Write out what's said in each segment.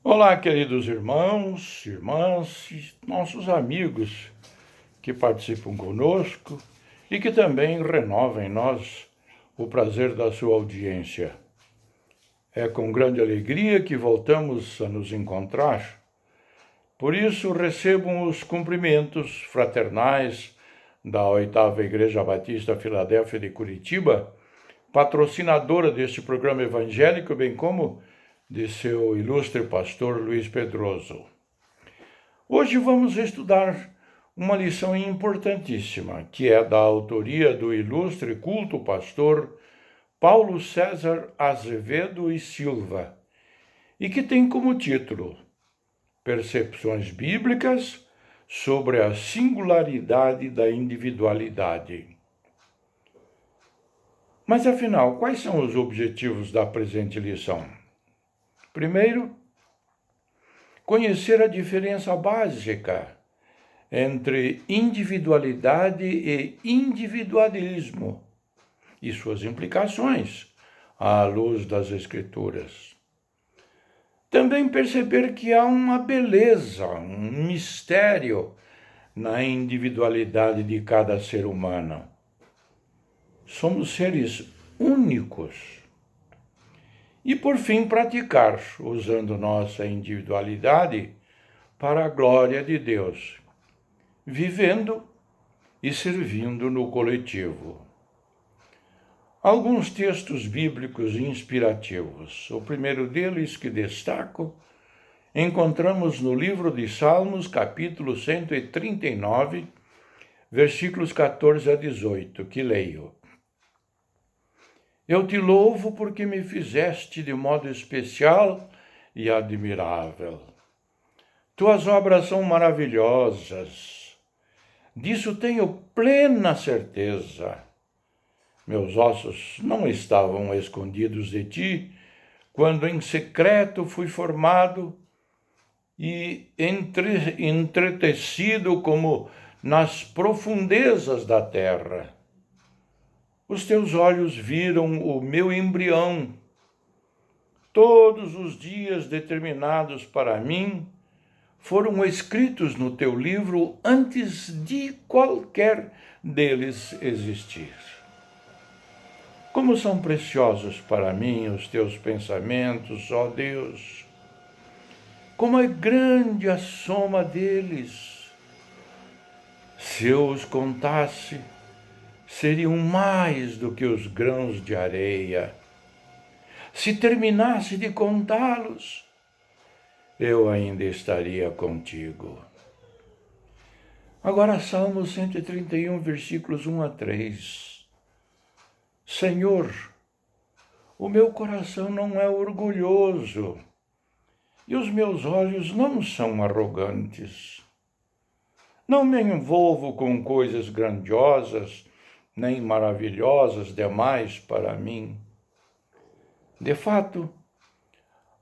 Olá, queridos irmãos, irmãs, nossos amigos que participam conosco e que também renovam em nós o prazer da sua audiência. É com grande alegria que voltamos a nos encontrar. Por isso, recebam os cumprimentos fraternais da 8ª Igreja Batista Filadélfia de Curitiba, patrocinadora deste programa evangélico, bem como de seu ilustre pastor Luiz Pedroso. Hoje vamos estudar uma lição importantíssima, que é da autoria do ilustre culto pastor Paulo César Azevedo e Silva, e que tem como título Percepções Bíblicas sobre a singularidade da individualidade. Mas afinal, quais são os objetivos da presente lição? Primeiro, conhecer a diferença básica entre individualidade e individualismo e suas implicações à luz das Escrituras. Também perceber que há uma beleza, um mistério na individualidade de cada ser humano. Somos seres únicos. E, por fim, praticar, usando nossa individualidade para a glória de Deus, vivendo e servindo no coletivo. Alguns textos bíblicos inspirativos. O primeiro deles que destaco, encontramos no livro de Salmos, capítulo 139, versículos 14 a 18, que leio. Eu te louvo porque me fizeste de modo especial e admirável. Tuas obras são maravilhosas. Disso tenho plena certeza. Meus ossos não estavam escondidos de ti, quando em secreto fui formado e entretecido como nas profundezas da terra. Os teus olhos viram o meu embrião. Todos os dias determinados para mim foram escritos no teu livro antes de qualquer deles existir. Como são preciosos para mim os teus pensamentos, ó Deus! Como é grande a soma deles! Se eu os contasse, seriam mais do que os grãos de areia. Se terminasse de contá-los, eu ainda estaria contigo. Agora, Salmo 131, versículos 1 a 3. Senhor, o meu coração não é orgulhoso e os meus olhos não são arrogantes. Não me envolvo com coisas grandiosas, nem maravilhosas demais para mim. De fato,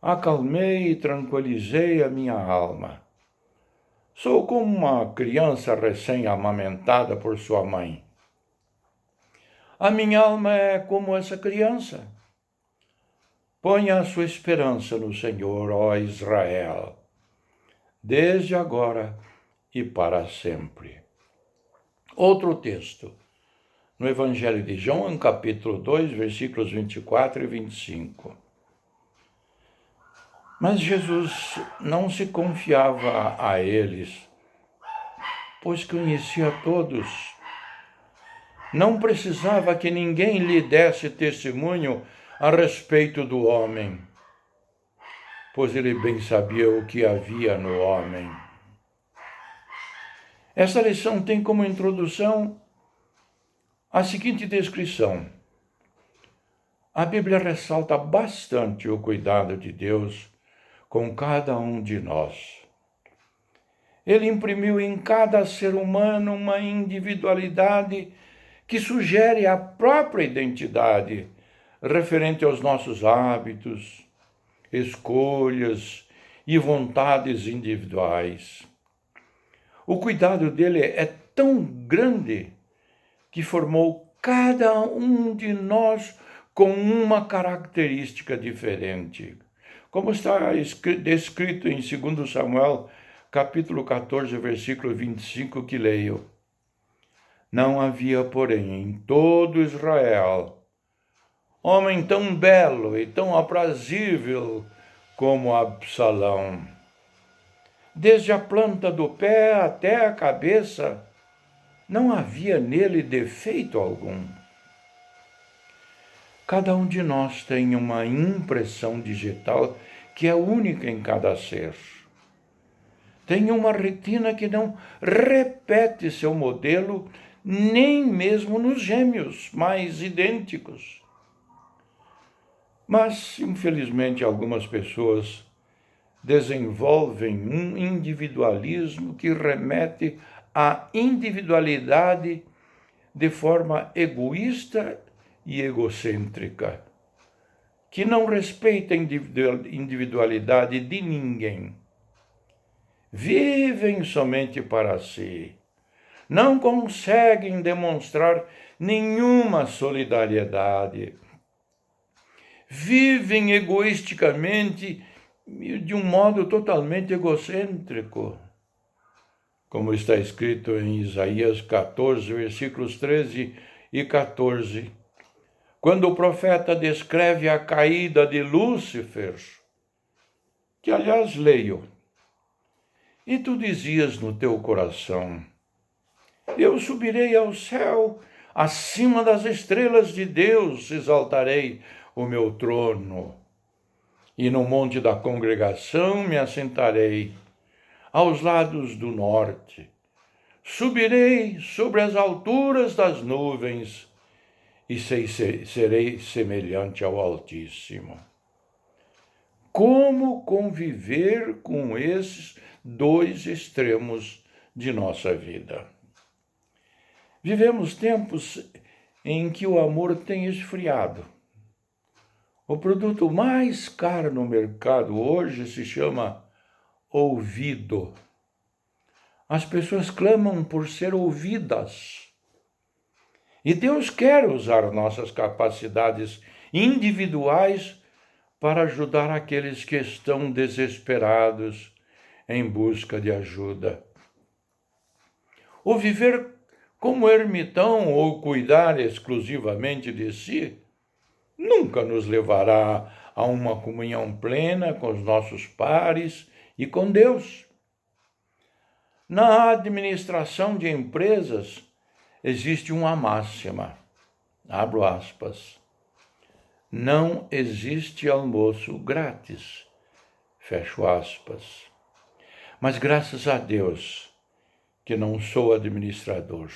acalmei e tranquilizei a minha alma. Sou como uma criança recém-amamentada por sua mãe. A minha alma é como essa criança. Ponha a sua esperança no Senhor, ó Israel, desde agora e para sempre. Outro texto. No Evangelho de João, capítulo 2, versículos 24 e 25. Mas Jesus não se confiava a eles, pois conhecia todos. Não precisava que ninguém lhe desse testemunho a respeito do homem, pois ele bem sabia o que havia no homem. Esta lição tem como introdução a seguinte descrição. A Bíblia ressalta bastante o cuidado de Deus com cada um de nós. Ele imprimiu em cada ser humano uma individualidade que sugere a própria identidade referente aos nossos hábitos, escolhas e vontades individuais. O cuidado dele é tão grande que formou cada um de nós com uma característica diferente, como está descrito em 2 Samuel, capítulo 14, versículo 25, que leio. Não havia, porém, em todo Israel homem tão belo e tão aprazível como Absalão. Desde a planta do pé até a cabeça, não havia nele defeito algum. Cada um de nós tem uma impressão digital que é única em cada ser. Tem uma retina que não repete seu modelo, nem mesmo nos gêmeos mais idênticos. Mas, infelizmente, algumas pessoas desenvolvem um individualismo que remete à individualidade de forma egoísta e egocêntrica, que não respeita a individualidade de ninguém. Vivem somente para si. Não conseguem demonstrar nenhuma solidariedade. Vivem egoisticamente de um modo totalmente egocêntrico. Como está escrito em Isaías 14, versículos 13 e 14, quando o profeta descreve a caída de Lúcifer, que aliás leio, e tu dizias no teu coração, eu subirei ao céu, acima das estrelas de Deus exaltarei o meu trono, e no monte da congregação me assentarei, aos lados do norte. Subirei sobre as alturas das nuvens, e serei semelhante ao Altíssimo. Como conviver com esses dois extremos de nossa vida? Vivemos tempos em que o amor tem esfriado. O produto mais caro no mercado hoje se chama ouvido. As pessoas clamam por ser ouvidas. E Deus quer usar nossas capacidades individuais para ajudar aqueles que estão desesperados em busca de ajuda. O viver como ermitão ou cuidar exclusivamente de si nunca nos levará a uma comunhão plena com os nossos pares e com Deus. Na administração de empresas existe uma máxima, abro aspas, não existe almoço grátis, fecho aspas. Mas graças a Deus que não sou administrador.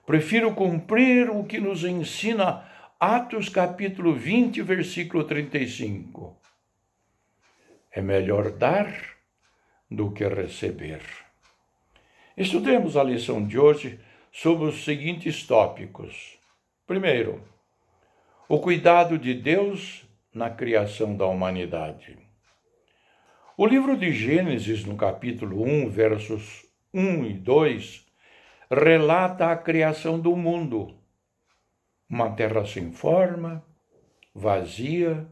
Prefiro cumprir o que nos ensina Atos capítulo 20, versículo 35. É melhor dar do que receber. Estudemos a lição de hoje sobre os seguintes tópicos. Primeiro, o cuidado de Deus na criação da humanidade. O livro de Gênesis, no capítulo 1, versos 1 e 2, relata a criação do mundo. Uma terra sem forma, vazia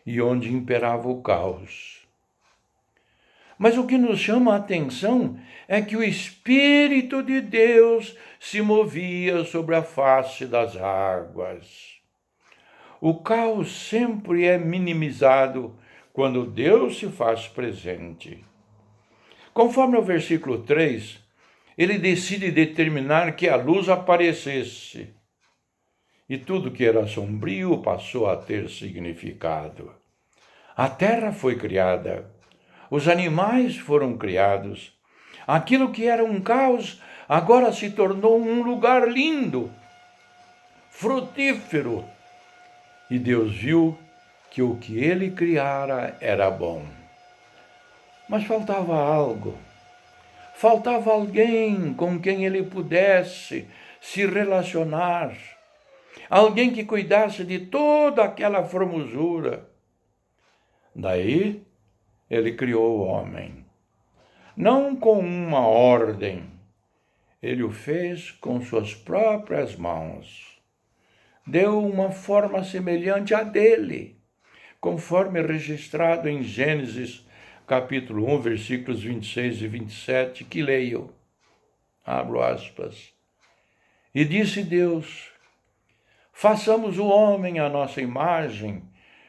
e onde imperava o caos. Mas o que nos chama a atenção é que o Espírito de Deus se movia sobre a face das águas. O caos sempre é minimizado quando Deus se faz presente. Conforme o versículo 3, ele decide determinar que a luz aparecesse. E tudo que era sombrio passou a ter significado. A terra foi criada. Os animais foram criados. Aquilo que era um caos agora se tornou um lugar lindo, frutífero. E Deus viu que o que ele criara era bom. Mas faltava algo. Faltava alguém com quem ele pudesse se relacionar. Alguém que cuidasse de toda aquela formosura. Daí, ele criou o homem. Não com uma ordem, ele o fez com suas próprias mãos. Deu uma forma semelhante à dele. conforme registrado em Gênesis, capítulo 1, versículos 26 e 27, que leio. Abro aspas. E disse Deus: façamos o homem à nossa imagem,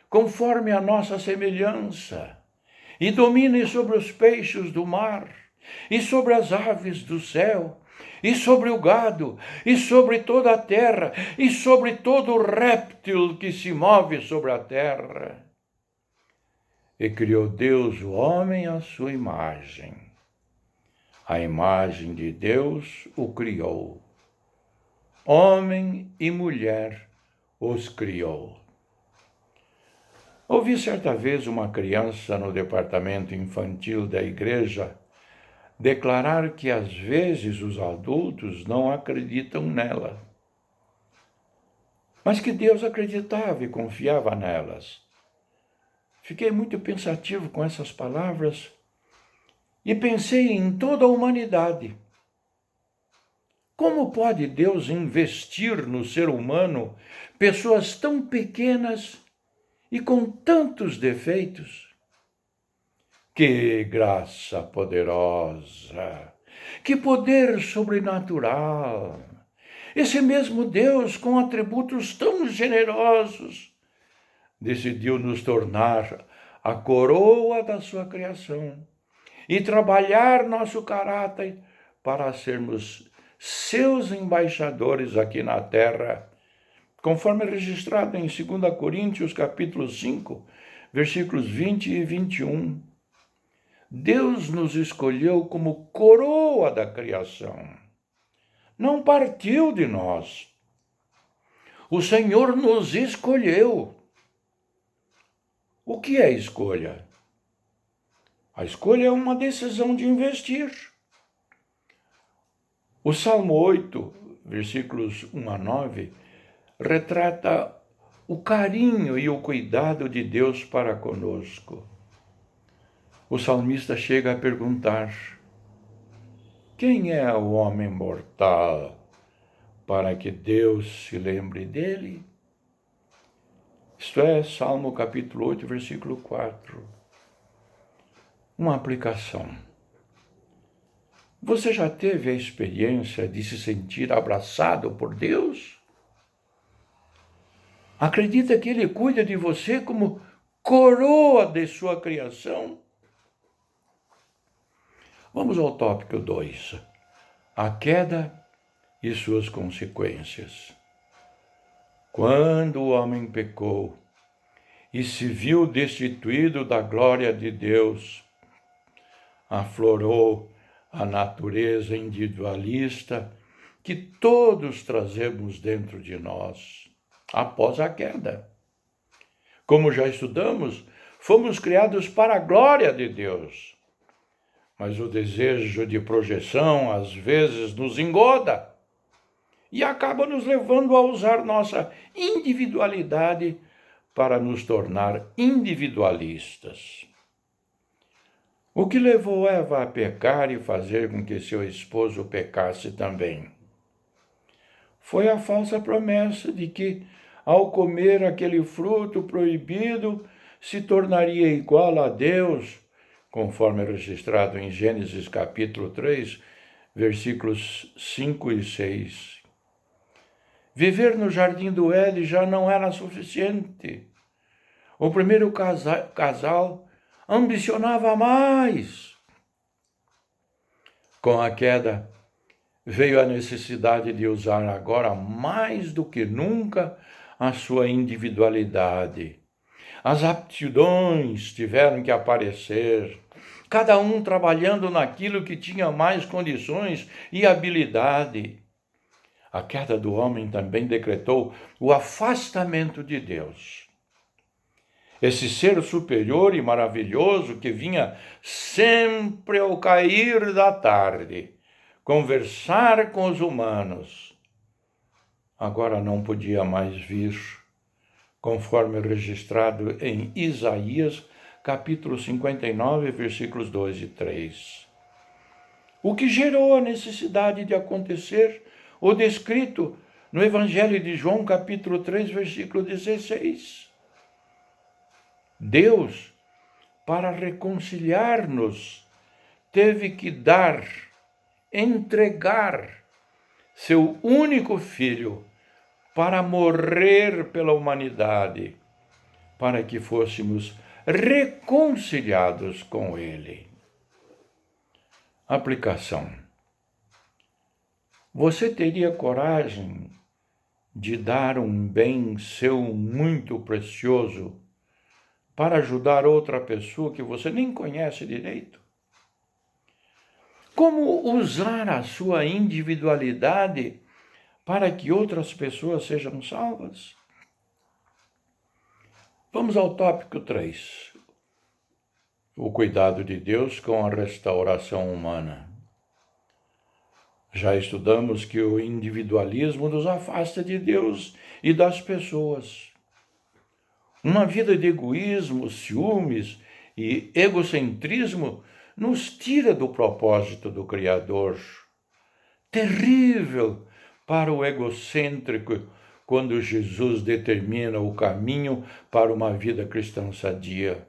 conforme a nossa semelhança, e domine sobre os peixes do mar, e sobre as aves do céu, e sobre o gado, e sobre toda a terra, e sobre todo réptil que se move sobre a terra. E criou Deus o homem à sua imagem. A imagem de Deus o criou. Homem e mulher os criou. Ouvi certa vez uma criança no departamento infantil da igreja declarar que às vezes os adultos não acreditam nela, mas que Deus acreditava e confiava nelas. Fiquei muito pensativo com essas palavras e pensei em toda a humanidade. Como pode Deus investir no ser humano pessoas tão pequenas e com tantos defeitos? Que graça poderosa! Que poder sobrenatural! Esse mesmo Deus, com atributos tão generosos, decidiu nos tornar a coroa da sua criação e trabalhar nosso caráter para sermos seus embaixadores aqui na terra, conforme registrado em 2 Coríntios, capítulo 5, versículos 20 e 21. Deus nos escolheu como coroa da criação. Não partiu de nós. O Senhor nos escolheu. O que é escolha? A escolha é uma decisão de investir. O Salmo 8, versículos 1 a 9, retrata o carinho e o cuidado de Deus para conosco. O salmista chega a perguntar: quem é o homem mortal para que Deus se lembre dele? Isto é, Salmo capítulo 8, versículo 4. Uma aplicação. Você já teve a experiência de se sentir abraçado por Deus? Acredita que Ele cuida de você como coroa de sua criação? Vamos ao tópico 2. A queda e suas consequências. Quando o homem pecou e se viu destituído da glória de Deus, aflorou a natureza individualista que todos trazemos dentro de nós após a queda. Como já estudamos, fomos criados para a glória de Deus. Mas o desejo de projeção às vezes nos engoda e acaba nos levando a usar nossa individualidade para nos tornar individualistas. O que levou Eva a pecar e fazer com que seu esposo pecasse também? Foi a falsa promessa de que, ao comer aquele fruto proibido, se tornaria igual a Deus, conforme registrado em Gênesis capítulo 3, versículos 5 e 6. Viver no jardim do Éden já não era suficiente. O primeiro casal ambicionava mais. Com a queda, veio a necessidade de usar agora mais do que nunca a sua individualidade. As aptidões tiveram que aparecer, cada um trabalhando naquilo que tinha mais condições e habilidade. A queda do homem também decretou o afastamento de Deus. Esse ser superior e maravilhoso que vinha sempre ao cair da tarde conversar com os humanos, agora não podia mais vir, conforme registrado em Isaías, capítulo 59, versículos 2 e 3. O que gerou a necessidade de acontecer o descrito no Evangelho de João, capítulo 3, versículo 16. Deus, para reconciliar-nos, teve que entregar seu único filho para morrer pela humanidade, para que fôssemos reconciliados com Ele. Aplicação. Você teria coragem de dar um bem seu muito precioso para ajudar outra pessoa que você nem conhece direito? Como usar a sua individualidade para que outras pessoas sejam salvas? Vamos ao tópico 3. O cuidado de Deus com a restauração humana. Já estudamos que o individualismo nos afasta de Deus e das pessoas. Uma vida de egoísmo, ciúmes e egocentrismo nos tira do propósito do Criador. Terrível para o egocêntrico quando Jesus determina o caminho para uma vida cristã sadia.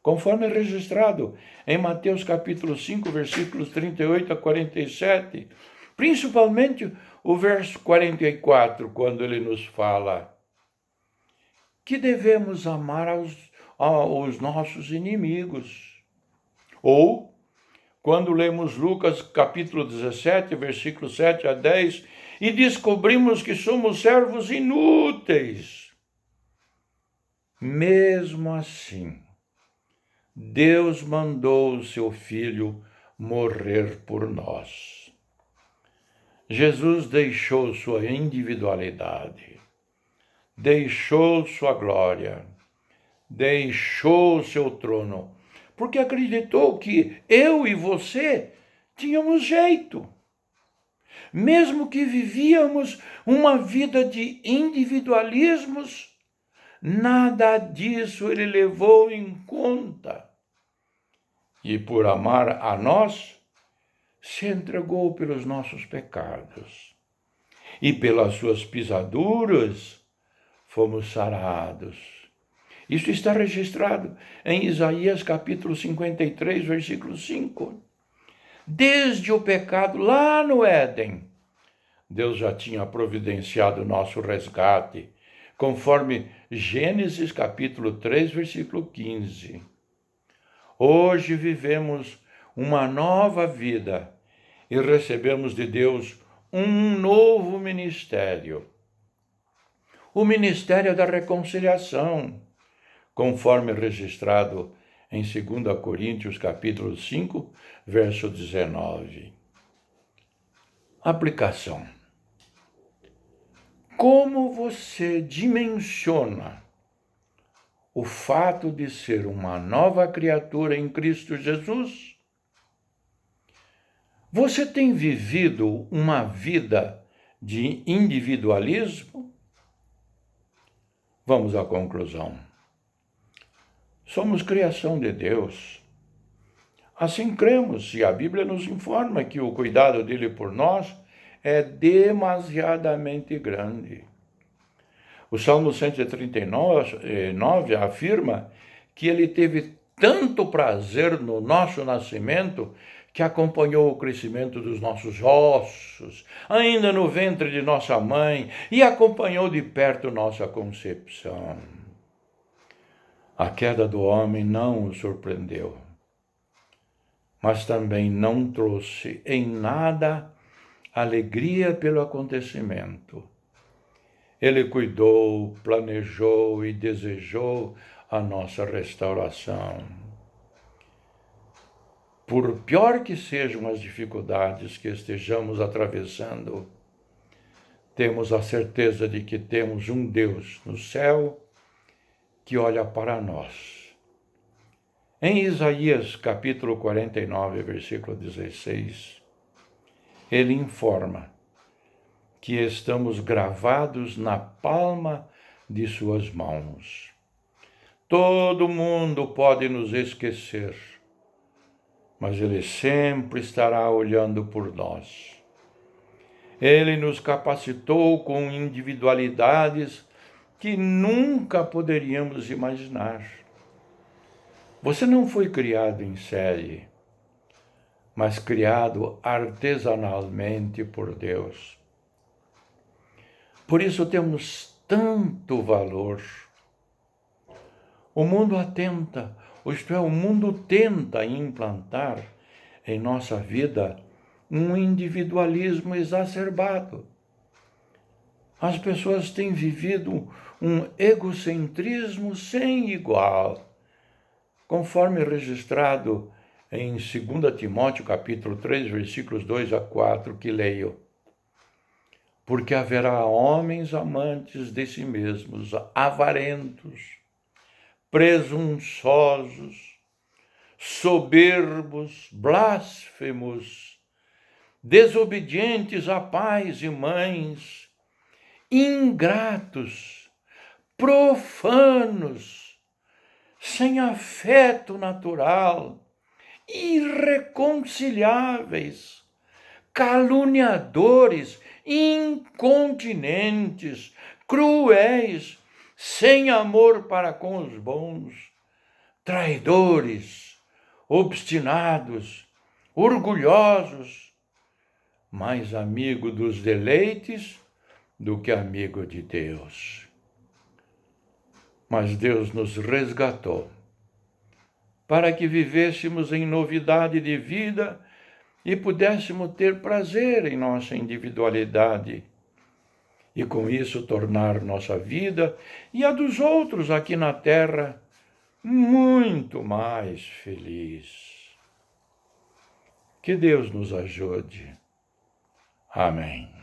Conforme registrado em Mateus capítulo 5, versículos 38 a 47, principalmente o verso 44, quando ele nos fala que devemos amar aos nossos inimigos. Ou, quando lemos Lucas capítulo 17, versículos 7 a 10, e descobrimos que somos servos inúteis. Mesmo assim, Deus mandou o seu Filho morrer por nós. Jesus deixou sua individualidade, deixou sua glória, deixou seu trono, porque acreditou que eu e você tínhamos jeito. Mesmo que vivíamos uma vida de individualismos, nada disso ele levou em conta. E por amar a nós, se entregou pelos nossos pecados. E pelas suas pisaduras, fomos sarados. Isso está registrado em Isaías capítulo 53, versículo 5. Desde o pecado lá no Éden, Deus já tinha providenciado o nosso resgate, conforme Gênesis capítulo 3, versículo 15. Hoje vivemos uma nova vida e recebemos de Deus um novo ministério. O ministério da reconciliação, conforme registrado em 2 Coríntios capítulo 5, verso 19. Aplicação. Como você dimensiona o fato de ser uma nova criatura em Cristo Jesus? Você tem vivido uma vida de individualismo? Vamos à conclusão. Somos criação de Deus. Assim cremos, e a Bíblia nos informa que o cuidado dele por nós é demasiadamente grande. O Salmo 139 afirma que ele teve tanto prazer no nosso nascimento que acompanhou o crescimento dos nossos ossos, ainda no ventre de nossa mãe, e acompanhou de perto nossa concepção. A queda do homem não o surpreendeu, mas também não trouxe em nada alegria pelo acontecimento. Ele cuidou, planejou e desejou a nossa restauração. Por pior que sejam as dificuldades que estejamos atravessando, temos a certeza de que temos um Deus no céu que olha para nós. Em Isaías capítulo 49, versículo 16, ele informa que estamos gravados na palma de suas mãos. Todo mundo pode nos esquecer, mas ele sempre estará olhando por nós. Ele nos capacitou com individualidades que nunca poderíamos imaginar. Você não foi criado em série, mas criado artesanalmente por Deus. Por isso temos tanto valor. O mundo atenta, isto é, o mundo tenta implantar em nossa vida um individualismo exacerbado. As pessoas têm vivido um egocentrismo sem igual, conforme registrado em 2 Timóteo capítulo 3, versículos 2 a 4, que leio. Porque haverá homens amantes de si mesmos, avarentos, presunçosos, soberbos, blasfemos, desobedientes a pais e mães, ingratos, profanos, sem afeto natural, irreconciliáveis, caluniadores, incontinentes, cruéis, sem amor para com os bons, traidores, obstinados, orgulhosos, mais amigo dos deleites do que amigo de Deus. Mas Deus nos resgatou para que vivêssemos em novidade de vida e pudéssemos ter prazer em nossa individualidade e com isso tornar nossa vida e a dos outros aqui na terra muito mais feliz. Que Deus nos ajude. Amém.